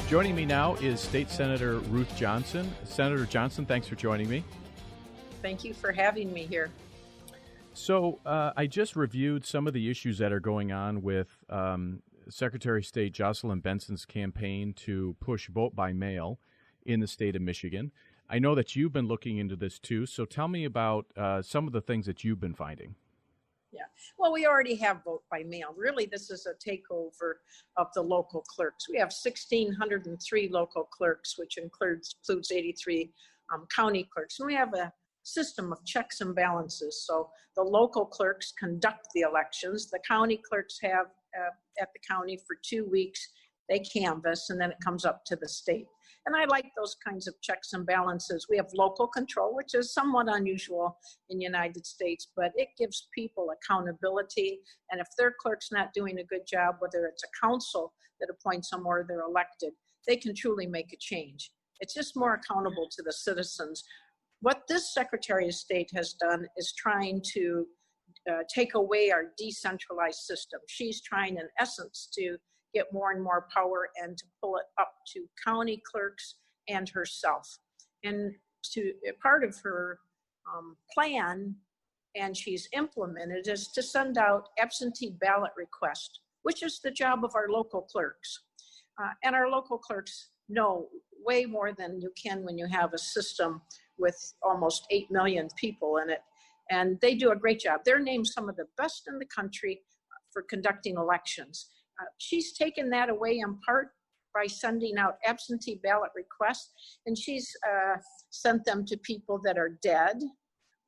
Joining me now is State Senator Ruth Johnson. Senator Johnson, thanks for joining me. Thank you for having me here. So I just reviewed some of the issues that are going on with Secretary of State Jocelyn Benson's campaign to push vote by mail in the state of Michigan. I know that you've been looking into this too, so tell me about some of the things that you've been finding. Yeah, well, we already have vote by mail. Really, this is a takeover of the local clerks. We have 1,603 local clerks, which includes 83 county clerks. And we have a system of checks and balances. So the local clerks conduct the elections. The county clerks have at the county for 2 weeks, they canvass, and then it comes up to the state. And I like those kinds of checks and balances. We have local control, which is somewhat unusual in the United States, but it gives people accountability. And if their clerk's not doing a good job, whether it's a council that appoints them or they're elected, they can truly make a change. It's just more accountable to the citizens. What this Secretary of State has done is trying to take away our decentralized system. She's trying, in essence, to get more and more power and to pull it up to county clerks and herself. And to part of her plan, and she's implemented, is to send out absentee ballot requests, which is the job of our local clerks. And our local clerks know way more than you can when you have a system with almost 8 million people in it. And they do a great job. They're named some of the best in the country for conducting elections. She's taken that away in part by sending out absentee ballot requests, and she's sent them to people that are dead.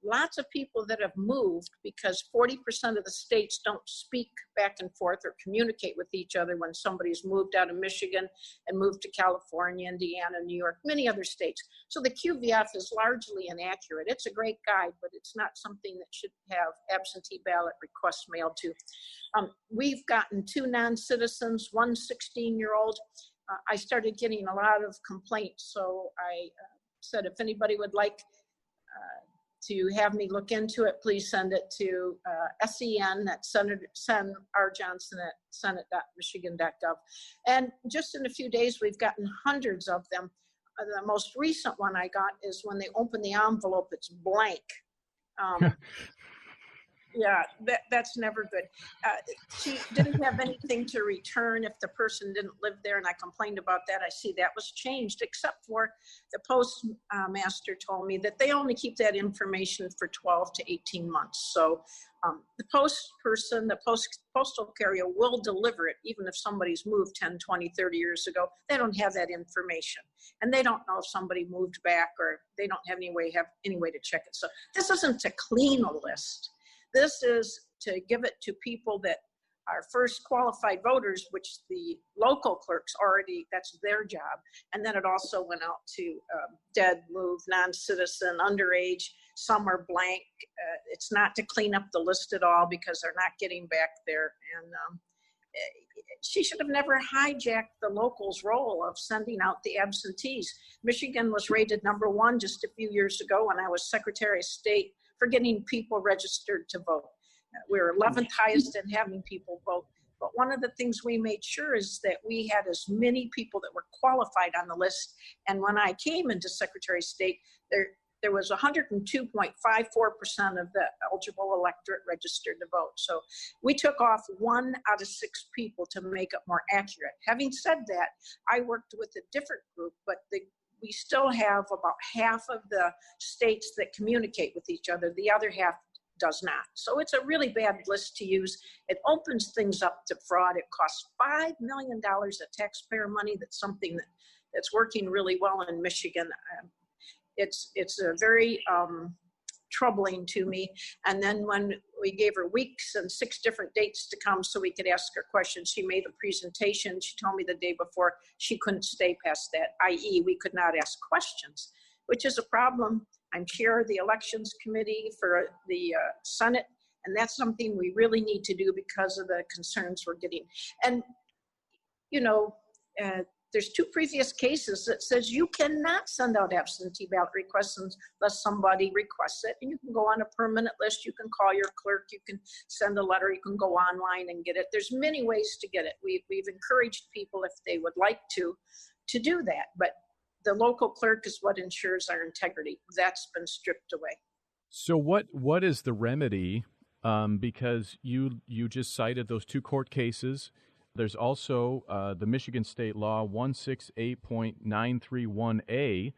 Lots of people that have moved, because 40% of the states don't speak back and forth or communicate with each other when somebody's moved out of Michigan and moved to California, Indiana, New York, many other states. So the QVF is largely inaccurate. It's a great guide, but it's not something that should have absentee ballot requests mailed to. We've gotten 2 non-citizens, 1 16-year-old. I started getting a lot of complaints, so I said if anybody would like to have me look into it, please send it to SEN, that's Sen R. Johnson at senate.michigan.gov. And just in a few days, we've gotten hundreds of them. The most recent one I got is when they open the envelope, it's blank. Yeah, that's never good. She didn't have anything to return if the person didn't live there, and I complained about that. I see that was changed, except for the postmaster told me that they only keep that information for 12 to 18 months. So the postal carrier will deliver it, even if somebody's moved 10, 20, 30 years ago. They don't have that information, and they don't know if somebody moved back, or they don't have any way to check it. So this isn't to clean a list. This is to give it to people that are first qualified voters, which the local clerks already, that's their job. And then it also went out to dead, moved, non-citizen, underage, some are blank. It's not to clean up the list at all because they're not getting back there. And she should have never hijacked the locals' role of sending out the absentees. Michigan was rated #1 just a few years ago when I was Secretary of State for getting people registered to vote. We're 11th highest in having people vote. But one of the things we made sure is that we had as many people that were qualified on the list. And when I came into Secretary of State, there was 102.54% of the eligible electorate registered to vote. So we took off 1 out of 6 people to make it more accurate. Having said that, I worked with a different group, but we still have about half of the states that communicate with each other. The other half does not. So it's a really bad list to use. It opens things up to fraud. It costs $5 million of taxpayer money. That's something that's working really well in Michigan. It's a very troubling to me. And then when we gave her weeks and 6 different dates to come so we could ask her questions, she made a presentation. She told me the day before she couldn't stay past that, i.e. we could not ask questions, which is a problem. I'm chair of the elections committee for the Senate, and that's something we really need to do because of the concerns we're getting. And, you know, there's 2 previous cases that says you cannot send out absentee ballot requests unless somebody requests it. And you can go on a permanent list. You can call your clerk. You can send a letter. You can go online and get it. There's many ways to get it. We've encouraged people, if they would like to to do that. But the local clerk is what ensures our integrity. That's been stripped away. So what is the remedy? Because you just cited those two court cases. There's also the Michigan State Law 168.931A,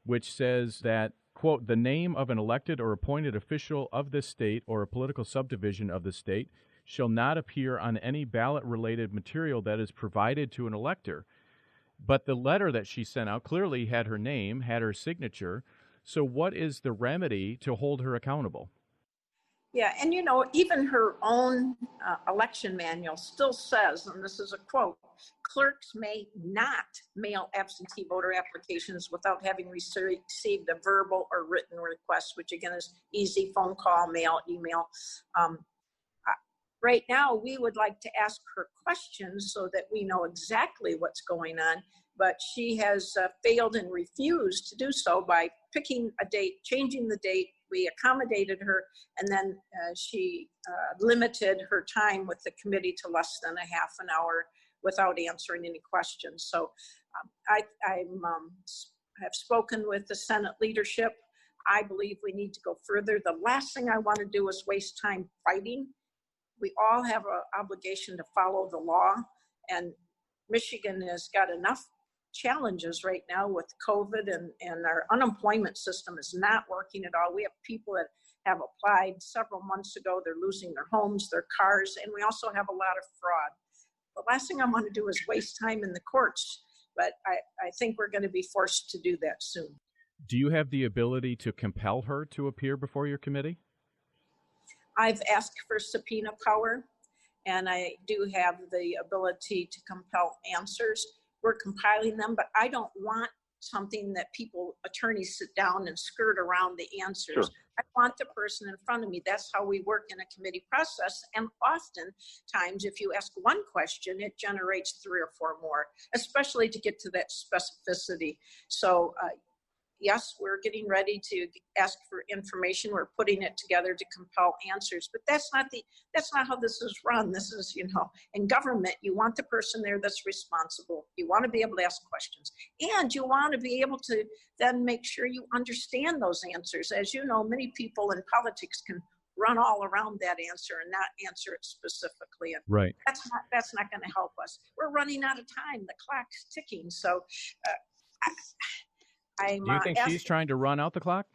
which says that, quote, the name of an elected or appointed official of this state or a political subdivision of the state shall not appear on any ballot-related material that is provided to an elector. But the letter that she sent out clearly had her name, had her signature. So what is the remedy to hold her accountable? Yeah, and even her own election manual still says, and this is a quote, clerks may not mail absentee voter applications without having received a verbal or written request, which again is easy: phone call, mail, email. Right now, we would like to ask her questions so that we know exactly what's going on, but she has failed and refused to do so by picking a date, changing the date. We accommodated her, and then she limited her time with the committee to less than a half an hour without answering any questions. So I have spoken with the Senate leadership. I believe we need to go further. The last thing I want to do is waste time fighting. We all have an obligation to follow the law, and Michigan has got enough challenges right now with COVID, and our unemployment system is not working at all. We have people that have applied several months ago. They're losing their homes, their cars, and we also have a lot of fraud. The last thing I want to do is waste time in the courts, but I think we're going to be forced to do that soon. Do you have the ability to compel her to appear before your committee? I've asked for subpoena power, and I do have the ability to compel answers. We're compiling them, but I don't want something that attorneys sit down and skirt around the answers. Sure. I want the person in front of me. That's how we work in a committee process. And oftentimes, if you ask one question, it generates 3 or 4 more, especially to get to that specificity. So yes, we're getting ready to ask for information. We're putting it together to compel answers, but that's not how this is run. This is, in government, you want the person there that's responsible. You want to be able to ask questions, and you want to be able to then make sure you understand those answers. As you know, many people in politics can run all around that answer and not answer it specifically. And right. That's not going to help us. We're running out of time. The clock's ticking. So, do you think she's trying to run out the clock?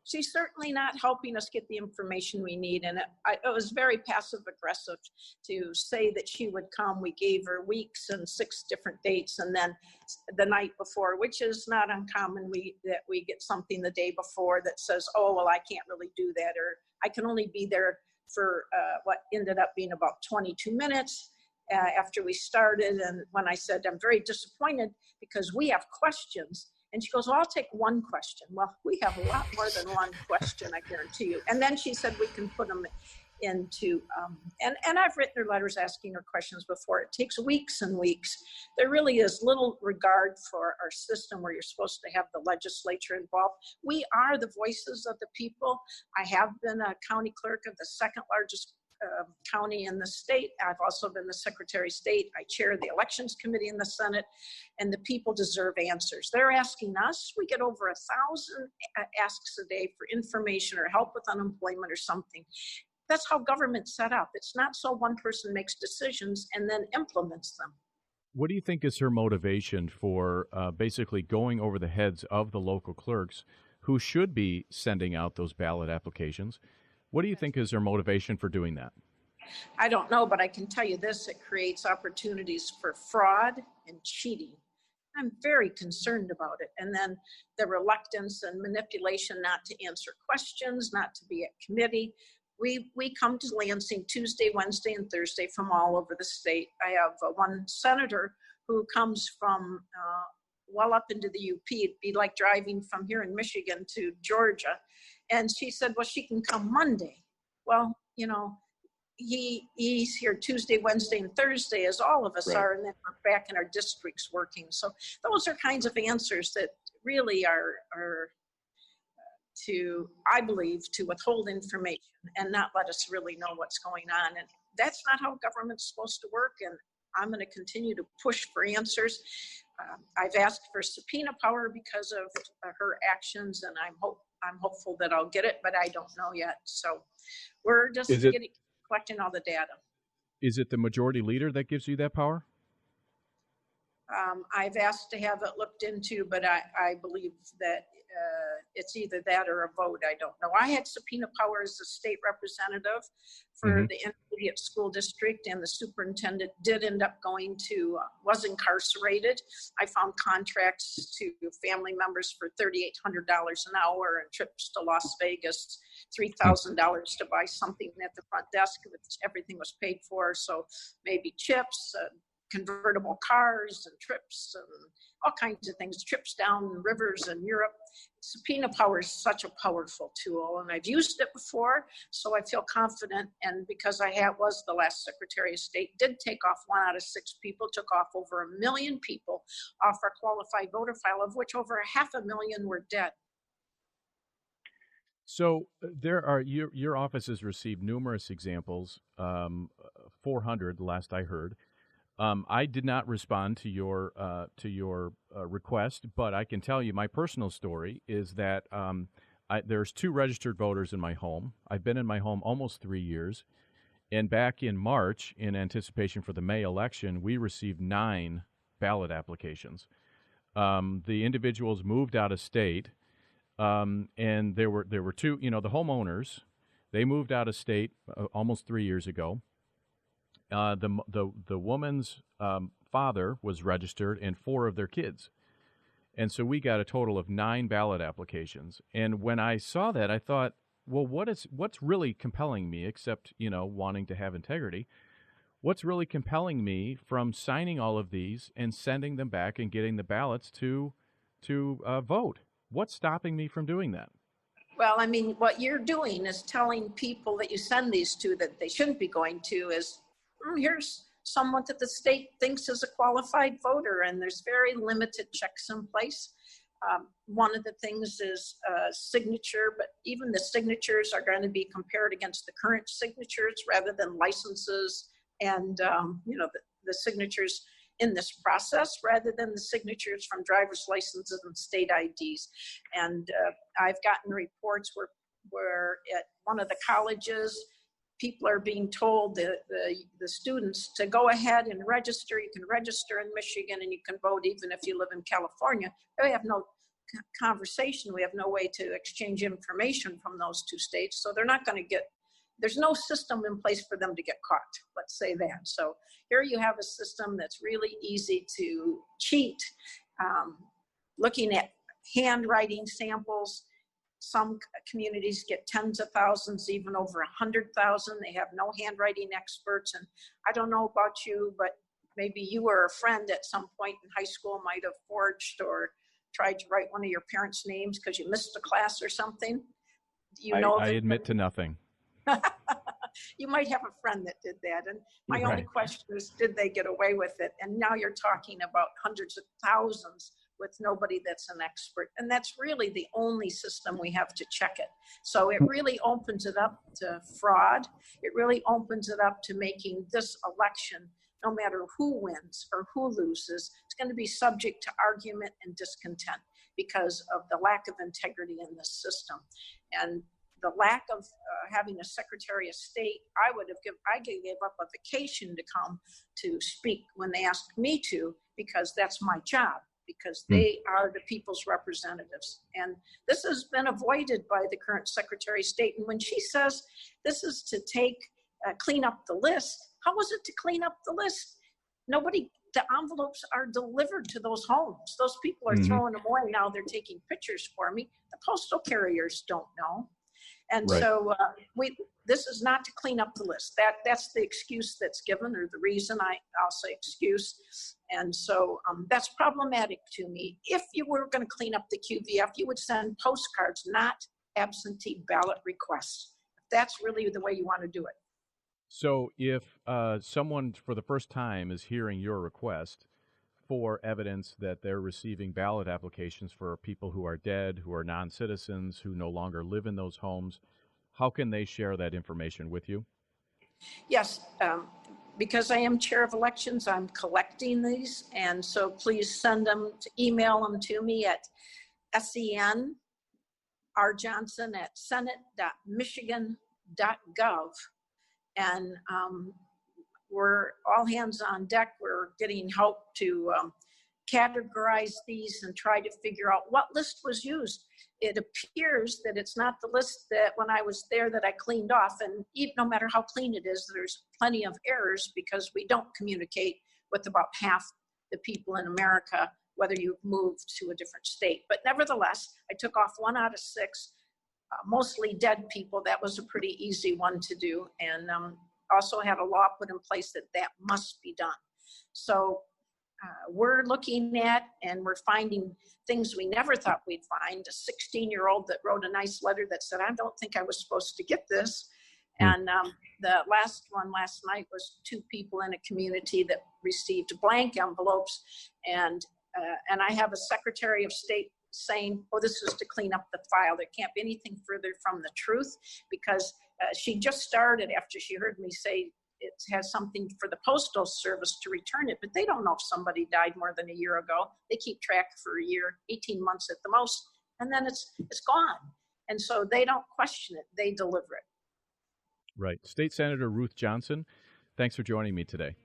She's certainly not helping us get the information we need. And it was very passive aggressive to say that she would come. We gave her weeks and 6 different dates. And then the night before, which is not uncommon, that we get something the day before that says, oh, well, I can't really do that. Or I can only be there for what ended up being about 22 minutes. After we started, and when I said, I'm very disappointed because we have questions. And she goes, well, I'll take one question. Well, we have a lot more than one question, I guarantee you. And then she said we can put them into, and I've written her letters asking her questions before. It takes weeks and weeks. There really is little regard for our system where you're supposed to have the legislature involved. We are the voices of the people. I have been a county clerk of the second largest county in the state. I've also been the Secretary of State. I chair the Elections Committee in the Senate, and the people deserve answers. They're asking us. We get over 1,000 asks a day for information or help with unemployment or something. That's how government's set up. It's not so one person makes decisions and then implements them. What do you think is her motivation for basically going over the heads of the local clerks who should be sending out those ballot applications? What do you think is her motivation for doing that? I don't know, but I can tell you this: it creates opportunities for fraud and cheating. I'm very concerned about it. And then the reluctance and manipulation not to answer questions, not to be at committee. We come to Lansing Tuesday, Wednesday, and Thursday from all over the state. I have one senator who comes from well up into the UP. It'd be like driving from here in Michigan to Georgia. And she said, well, she can come Monday. Well, he's here Tuesday, Wednesday, and Thursday, as all of us are, and then we're back in our districts working. So those are kinds of answers that really are to, I believe, to withhold information and not let us really know what's going on. And that's not how government's supposed to work. And I'm going to continue to push for answers. I've asked for subpoena power because of her actions, and I'm hopeful that I'll get it, but I don't know yet. So we're just collecting all the data. Is it the majority leader that gives you that power? I've asked to have it looked into, but I believe that it's either that or a vote. I don't know. I had subpoena power as a state representative for the intermediate school district, and the superintendent did end up was incarcerated. I found contracts to family members for $3,800 an hour and trips to Las Vegas, $3,000 to buy something at the front desk, which everything was paid for. So maybe chips, convertible cars and trips and all kinds of things, trips down rivers in Europe. Subpoena power is such a powerful tool, and I've used it before, so I feel confident. And because I was the last Secretary of State, did take off 1 out of 6 people, took off over 1 million people off our qualified voter file, of which over 500,000 were dead. So there are your office has received numerous examples, 400 the last I heard. I did not respond to your request, but I can tell you my personal story is that there's 2 registered voters in my home. I've been in my home almost 3 years, and back in March, in anticipation for the May election, we received 9 ballot applications. The individuals moved out of state, and there were 2. The homeowners, they moved out of state almost 3 years ago. The woman's father was registered and 4 of their kids. And so we got a total of 9 ballot applications. And when I saw that, I thought, well, what's really compelling me, except, wanting to have integrity? What's really compelling me from signing all of these and sending them back and getting the ballots to vote? What's stopping me from doing that? Well, I mean, what you're doing is telling people that you send these to that they shouldn't be going to is, here's someone that the state thinks is a qualified voter, and there's very limited checks in place. One of the things is signature, but even the signatures are going to be compared against the current signatures rather than licenses and, the signatures in this process rather than the signatures from driver's licenses and state IDs. And I've gotten reports where at one of the colleges, people are being told, the students, to go ahead and register. You can register in Michigan and you can vote even if you live in California. We have no conversation. We have no way to exchange information from those 2 states. So they're not going to there's no system in place for them to get caught. Let's say that. So here you have a system that's really easy to cheat. Looking at handwriting samples, some communities get tens of thousands, even over 100,000. They have no handwriting experts. And I don't know about you, but maybe you or a friend at some point in high school might have forged or tried to write one of your parents' names because you missed a class or something. I admit to nothing. You might have a friend that did that. And my only question is, did they get away with it? And now you're talking about hundreds of thousands with nobody that's an expert. And that's really the only system we have to check it. So it really opens it up to fraud. It really opens it up to making this election, no matter who wins or who loses, it's going to be subject to argument and discontent because of the lack of integrity in this system. And the lack of having a Secretary of State, I gave up a vacation to come to speak when they asked me to, because that's my job, because they are the people's representatives. And this has been avoided by the current Secretary of State. And when she says this is to clean up the list, how was it to clean up the list? The envelopes are delivered to those homes. Those people are throwing them away. Now they're taking pictures for me. The postal carriers don't know. And so this is not to clean up the list. That's the excuse that's given, or the reason. I'll say excuse. And so that's problematic to me. If you were going to clean up the QVF, you would send postcards, not absentee ballot requests. That's really the way you want to do it. So if someone for the first time is hearing your request for evidence that they're receiving ballot applications for people who are dead, who are non-citizens, who no longer live in those homes, how can they share that information with you? Yes. because I am chair of elections, I'm collecting these. And so please email them to me at senrjohnson@senate.michigan.gov. And we're all hands on deck. We're getting help to categorize these and try to figure out what list was used. It appears that it's not the list that when I was there that I cleaned off, and even no matter how clean it is, there's plenty of errors because we don't communicate with about half the people in America, whether you've moved to a different state. But nevertheless, I took off 1 out of 6, mostly dead people. That was a pretty easy one to do, and also had a law put in place that must be done. So we're looking at and we're finding things we never thought we'd find. A 16-year-old that wrote a nice letter that said, I don't think I was supposed to get this. And the last one last night was 2 people in a community that received blank envelopes. And I have a Secretary of State saying, oh, this is to clean up the file. There can't be anything further from the truth, because she just started after she heard me say it has something for the Postal Service to return it, but they don't know if somebody died more than a year ago. They keep track for a year, 18 months at the most, and then it's gone. And so they don't question it, they deliver it. Right. State Senator Ruth Johnson, thanks for joining me today.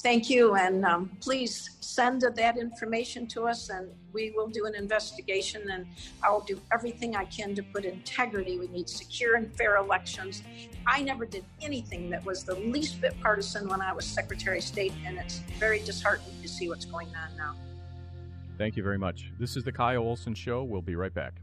Thank you, and please send that information to us, and we will do an investigation, and I'll do everything I can to put integrity. We need secure and fair elections. I never did anything that was the least bit partisan when I was Secretary of State, and it's very disheartening to see what's going on now. Thank you very much. This is the Kyle Olson Show. We'll be right back.